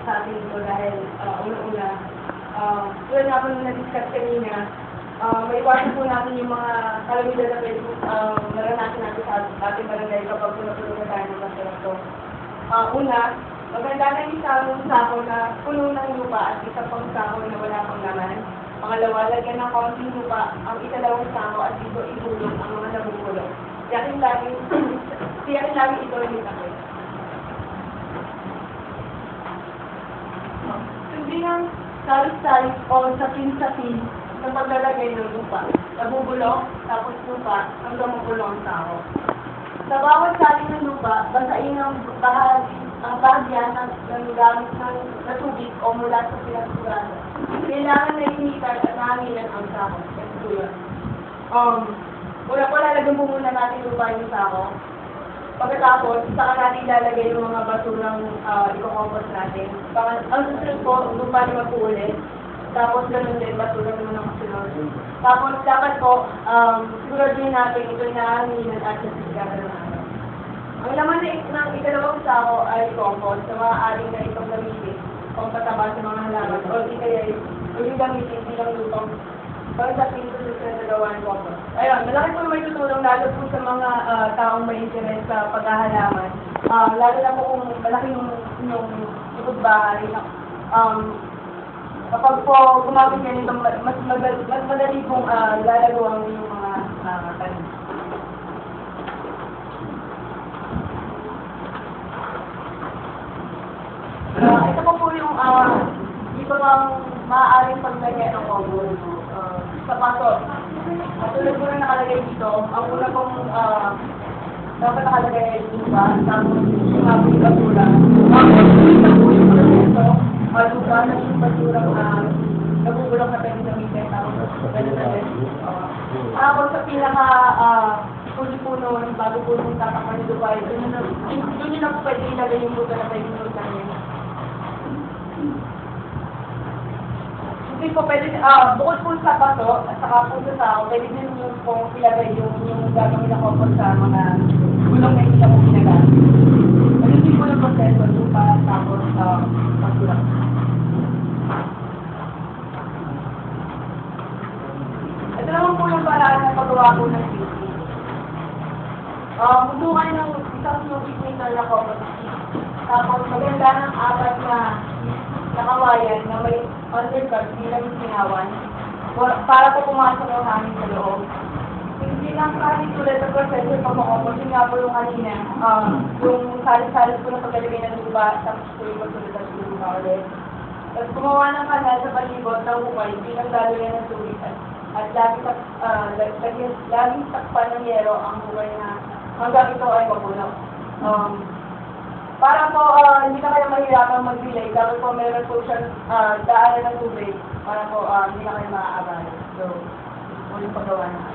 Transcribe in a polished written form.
sa atin ito dahil una-una, tulad nga po nung na-discuss kanina, maiwasan po natin yung mga kalamidad na pwede maranasan natin sa ating barangay kapag puno-puno na tayo ng basura. So, una, maganda na isang sako na puno ng lupa at isang pang sako na wala pang laman. Pangalawa, lagyan ng konting lupa ang ikalawang sako at dito ihulog ang mga nabubulok. Tiyakin lagi ito yung takot. Hindi ng salis-salis o sapin-sapin sa paglalagay ng lupa. Nabubulok, tapos lupa, hanggang mabulok ang sako. Sa bawat sali ng lupa, basain ang bahagyan ng gamit ng tubig o mula sa pinagsurado. Kailangan na initan at nahanginan ang sako. Una po, lalagyan po muna natin lupa yung sako. Pagkatapos, saka natin ilalagay yung mga basurang i-compost natin. Ang susunod po, lupa naman po ulit. Tapos, ganun din, basura naman ang kasunod. Tapos, dapat po, siguraduhin natin ito na nahanginan at nasisigaran natin. Ang laman ng ikalawang sako ay compost na maaaring na itong gamitin pang pataba sa mga halaman o di kaya yung gamitin bilang lupang para sa pinto sa nagawa ng compost. Ayun, malaki po may tutulong lalo po sa mga taong may interest sa paghahalaman. Lalo na po kung malaki yung likod bahay. Kapag po gumamit ka nito, mas madali pong lalagawa yung mga tanim. Ito po yung dito lang maaaring paglagay ng compost sa paso. Tulad po na nakalagay dito, ang una pong dapat nakalagay ay lupa, tapos yung mga yung basura. Tapos yung yung proseso, lupa na yung basura nabubulok na pwede gamitin, tapos pwede na rin. Tapos sa pinaka puno bago po nung tatakman yung lupa, doon yun na po pwede ilagay yung buto na pwede nung kanina. Hindi po pwede, bukod po sa paso at saka po sa sao, pwede din yung pong ilagay yung gagawin na compost sa mga gulong na hindi na po ginagamit. Ganun din po yung proseso, lupa, tapos basura. Ito naman po yung paraan na pagawa po ng beauty. Kumuha ng isang snoopy meter na compost. Tapos maganda ng apat na nakawayan na may undercut bilang sinawan para po pumasok ang hangin sa loob. Hindi lang kahit tulad ng proseso yung pag-compost, yun nga po yung kanina, yung salis-salis po na paglalagay ng lupa, tapos po yung pagsulad ng lupa ulit. Tapos gumawa ng kanal sa palibot ng hukay bilang lalagyan ng tubig at laging takpan ng yero ang hukay na hanggang ito ay mabulok. Para po hindi na kayo mahirapan mag-relay, dapat po meron po siyang daanan ng tubig para po hindi na kayo maaabala. So, ulit paggawa na.